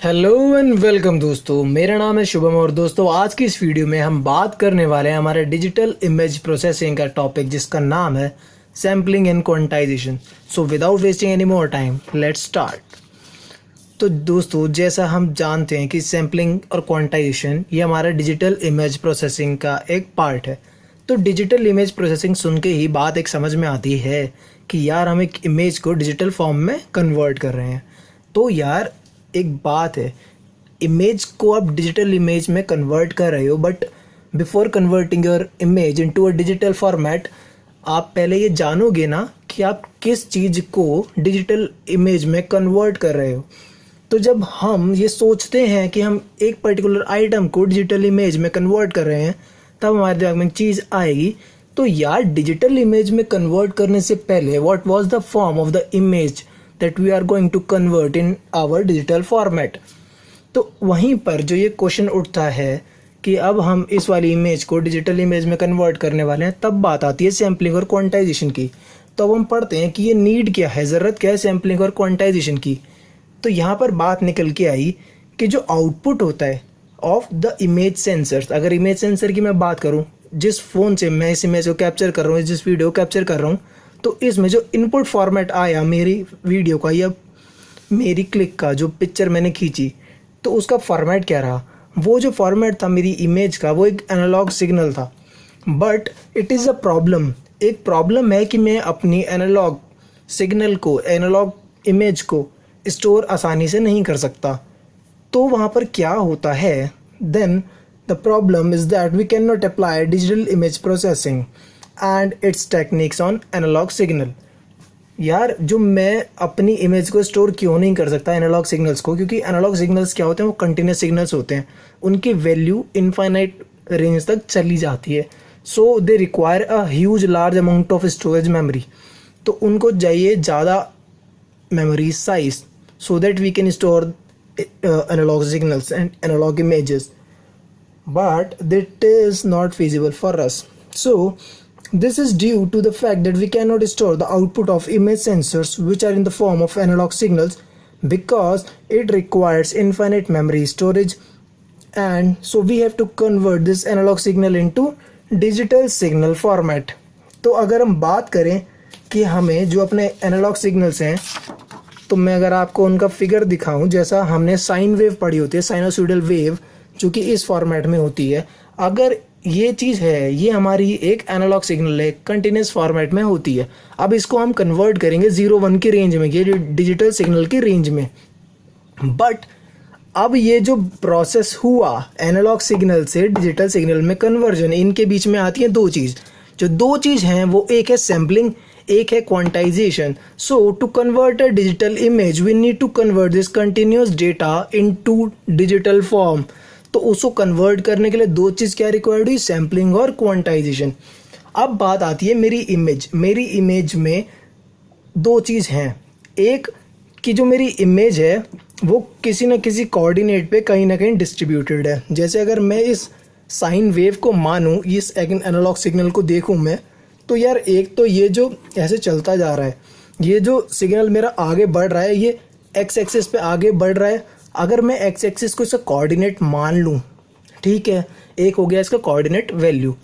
Hello and welcome दोस्तों, मेरा नाम है शुभम और दोस्तों आज की इस वीडियो में हम बात करने वाले हैं हमारे डिजिटल इमेज प्रोसेसिंग का टॉपिक जिसका नाम है sampling and quantization. So without wasting any more time let's start. तो दोस्तों जैसा हम जानते हैं कि सैम्पलिंग और क्वांटाइजेशन ये हमारा डिजिटल इमेज प्रोसेसिंग का एक पार्ट है। तो डिजिटल इमेज प्रोसेसिंग सुन के ही बात एक समझ में आती है कि यार हम एक इमेज को डिजिटल फॉर्म में कन्वर्ट कर रहे हैं। तो यार एक बात है, इमेज को आप डिजिटल इमेज में कन्वर्ट कर रहे हो, but before converting your image into a digital format आप पहले ये जानोगे ना कि आप किस चीज़ को डिजिटल इमेज में कन्वर्ट कर रहे हो। तो जब हम ये सोचते हैं कि हम एक पर्टिकुलर आइटम को डिजिटल इमेज में कन्वर्ट कर रहे हैं तब हमारे दिमाग में चीज़ आएगी, तो यार डिजिटल इमेज में कन्वर्ट करने से पहले what was the form of the image that we are going to convert in our digital format। तो वहीं पर जो ये क्वेश्चन उठता है कि अब हम इस वाली इमेज को डिजिटल इमेज में कन्वर्ट करने वाले हैं, तब बात आती है सैम्पलिंग और क्वांटाइजेशन की। तो अब हम पढ़ते हैं कि ये नीड क्या है, ज़रूरत क्या है सैम्पलिंग और क्वांटाइजेशन की। तो यहाँ पर बात निकल के आई कि जो आउटपुट होता है ऑफ द इमेज सेंसर्स, अगर इमेज सेंसर की मैं बात करूँ, जिस फ़ोन से मैं इस इमेज को कैप्चर कर रहा हूँ, जिस वीडियो को कैप्चर कर रहा हूँ, तो इसमें जो इनपुट फॉर्मेट आया मेरी वीडियो का या मेरी क्लिक का, जो पिक्चर मैंने खींची, तो उसका फॉर्मेट क्या रहा। वो जो फॉर्मेट था मेरी इमेज का वो एक एनालॉग सिग्नल था। But it is a problem, एक प्रॉब्लम है कि मैं अपनी एनालॉग सिग्नल को, एनालॉग इमेज को स्टोर आसानी से नहीं कर सकता। तो वहाँ पर क्या होता है, then the problem is that we can not apply digital image processing and its techniques on analog signal. यार जो मैं अपनी इमेज को स्टोर क्यों नहीं कर सकता एनालॉग सिग्नल्स को, क्योंकि एनालॉग सिग्नल्स क्या होते हैं, वो कंटिन्यूस सिग्नल्स होते हैं, उनकी वैल्यू इनफाइनाइट रेंज तक चली जाती है। So they require a huge large amount of storage memory. तो उनको चाहिए ज़्यादा memory size so that we can store analog signals and analog images, but that is not feasible for us. So this is due to the fact that we cannot store the output of image sensors which are in the form of analog signals because it requires infinite memory storage, and so we have to convert this analog signal into digital signal format। तो अगर हम बात करें कि हमें जो अपने analogue signals हैं, तो मैं अगर आपको उनका फिगर दिखाऊं, जैसा हमने साइन वेव पढ़ी होती है, साइनोसॉइडल वेव जो कि इस फॉर्मेट में होती है, अगर ये चीज़ है, ये हमारी एक एनालॉग सिग्नल है, कंटिन्यूस फॉर्मेट में होती है। अब इसको हम कन्वर्ट करेंगे 0-1 की रेंज में, ये डिजिटल सिग्नल की रेंज में। बट अब ये जो प्रोसेस हुआ एनालॉग सिग्नल से डिजिटल सिग्नल में कन्वर्जन, इनके बीच में आती हैं दो चीज़। जो दो चीज़ हैं वो एक है सैम्पलिंग, एक है quantization. So to convert a digital image we need to convert this continuous data into digital form. तो उसको कन्वर्ट करने के लिए दो चीज़ क्या रिक्वायर्ड हुई, सैम्पलिंग और क्वांटाइजेशन। अब बात आती है मेरी इमेज। मेरी इमेज में दो चीज़ हैं, एक कि जो मेरी इमेज है वो किसी न किसी कोऑर्डिनेट पे कहीं ना कहीं डिस्ट्रीब्यूटेड है। जैसे अगर मैं इस साइन वेव को मानूँ, इस एनालॉग सिग्नल को देखूँ मैं, तो यार एक तो ये जो ऐसे चलता जा रहा है, ये जो सिग्नल मेरा आगे बढ़ रहा है, ये एक्स एक्सिस पे आगे बढ़ रहा है। अगर मैं एक्स एक्सिस को इसका कोऑर्डिनेट मान लूँ, ठीक है, एक हो गया इसका कोऑर्डिनेट वैल्यू।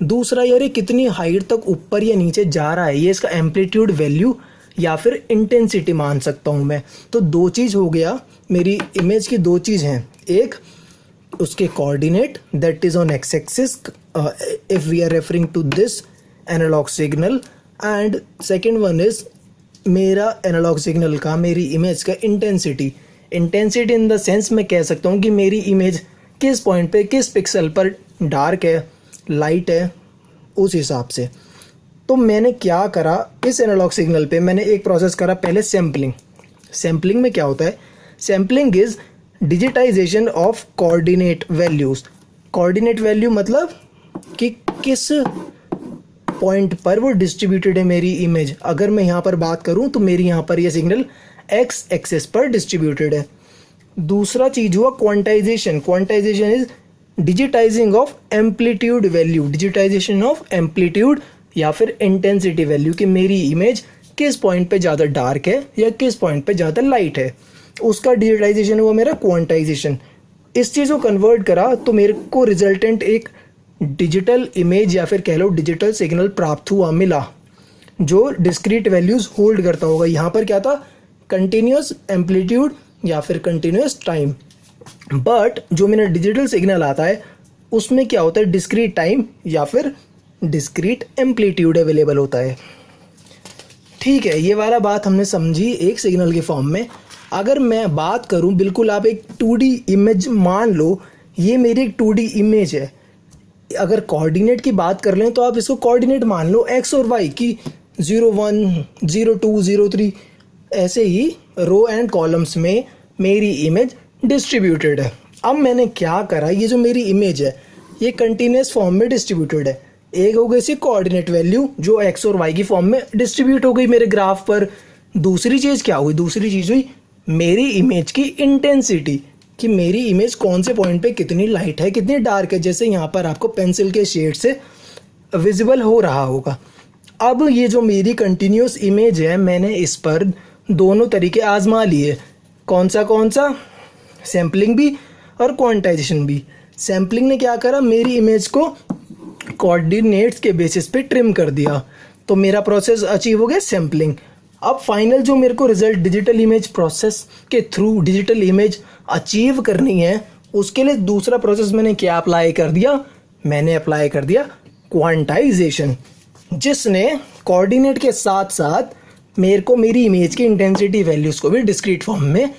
दूसरा यार ये कितनी हाइट तक ऊपर या नीचे जा रहा है, ये इसका एम्पलीट्यूड वैल्यू या फिर इंटेंसिटी मान सकता हूँ मैं। तो दो चीज़ हो गया, मेरी इमेज की दो चीज़ हैं, एक उसके coordinate that is on X axis if we are referring to this analog signal, and second one is मेरा एनालॉग सिग्नल का, मेरी इमेज का intensity. Intensity in the sense मैं कह सकता हूँ कि मेरी इमेज किस पॉइंट पे, किस पिक्सल पर डार्क है, लाइट है, उस हिसाब से। तो मैंने क्या करा, इस एनालॉग सिग्नल पे मैंने एक प्रोसेस करा पहले, सैम्पलिंग। सैम्पलिंग में क्या होता है, sampling is digitization of coordinate values. Coordinate value मतलब कि किस पॉइंट पर वो डिस्ट्रीब्यूटेड है मेरी इमेज। अगर मैं यहाँ पर बात करूँ तो मेरी यहाँ पर ये सिग्नल एक्स एक्सिस पर डिस्ट्रीब्यूटेड है। दूसरा चीज़ हुआ quantization. Quantization is digitizing of amplitude value, digitization of amplitude या फिर इंटेंसिटी वैल्यू कि मेरी इमेज किस पॉइंट पे ज़्यादा डार्क है या किस पॉइंट पे ज़्यादा लाइट है। उसका डिजिटाइजेशन हुआ मेरा क्वांटाइजेशन। इस चीज़ को कन्वर्ट करा तो मेरे को रिजल्टेंट एक डिजिटल इमेज या फिर कह लो डिजिटल सिग्नल प्राप्त हुआ, मिला, जो डिस्क्रीट वैल्यूज़ होल्ड करता होगा। यहाँ पर क्या था, कंटिन्यूस एम्पलीट्यूड या फिर कंटिन्यूस टाइम। बट जो मेरा डिजिटल सिग्नल आता है उसमें क्या होता है, डिस्क्रीट टाइम या फिर डिस्क्रीट एम्पलीट्यूड अवेलेबल होता है। ठीक है, ये वाला बात हमने समझी एक सिग्नल के फॉर्म में। अगर मैं बात करूं, बिल्कुल आप एक 2D इमेज मान लो, ये मेरी एक 2D इमेज है। अगर कोऑर्डिनेट की बात कर लें तो आप इसको कोऑर्डिनेट मान लो एक्स और वाई की, 01, 02, 03, ऐसे ही रो एंड कॉलम्स में मेरी इमेज डिस्ट्रीब्यूटेड है। अब मैंने क्या करा, ये जो मेरी इमेज है ये कंटिन्यूस फॉर्म में डिस्ट्रीब्यूटेड है। एक हो गई सी कोऑर्डिनेट वैल्यू जो एक्स और वाई की फॉर्म में डिस्ट्रीब्यूट हो गई मेरे ग्राफ पर। दूसरी चीज़ क्या हुई, दूसरी चीज़ हुई मेरी इमेज की इंटेंसिटी, कि मेरी इमेज कौन से पॉइंट पे कितनी लाइट है कितनी डार्क है, जैसे यहाँ पर आपको पेंसिल के शेड से विजिबल हो रहा होगा। अब ये जो मेरी कंटिन्यूस इमेज है, मैंने इस पर दोनों तरीके आजमा लिए। कौन सा, सैम्पलिंग भी और क्वांटाइजेशन भी। सैम्पलिंग ने क्या करा, मेरी इमेज को कोऑर्डिनेट्स के बेसिस पे ट्रिम कर दिया, तो मेरा प्रोसेस अचीव हो गया सैम्पलिंग। अब फाइनल जो मेरे को रिजल्ट डिजिटल इमेज प्रोसेस के थ्रू डिजिटल इमेज अचीव करनी है, उसके लिए दूसरा प्रोसेस मैंने क्या अप्लाई कर दिया, मैंने अप्लाई कर दिया क्वांटाइजेशन, जिसने कोऑर्डिनेट के साथ साथ मेरे को मेरी इमेज की इंटेंसिटी वैल्यूज़ को भी डिस्क्रीट फॉर्म में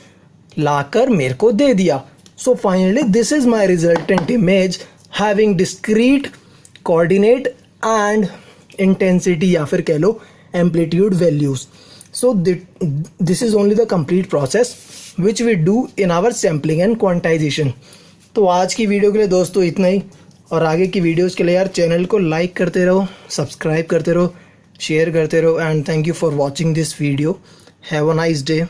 लाकर मेरे को दे दिया। So finally this is my resultant image having discrete coordinate and intensity या फिर कह लो amplitude values. So this is only the complete process which we do in our sampling and quantization. तो आज की वीडियो के लिए दोस्तों इतना ही, और आगे की वीडियोस के लिए यार चैनल को लाइक करते रहो, सब्सक्राइब करते रहो, शेयर करते रहो, and thank you for watching this video. Have a nice day.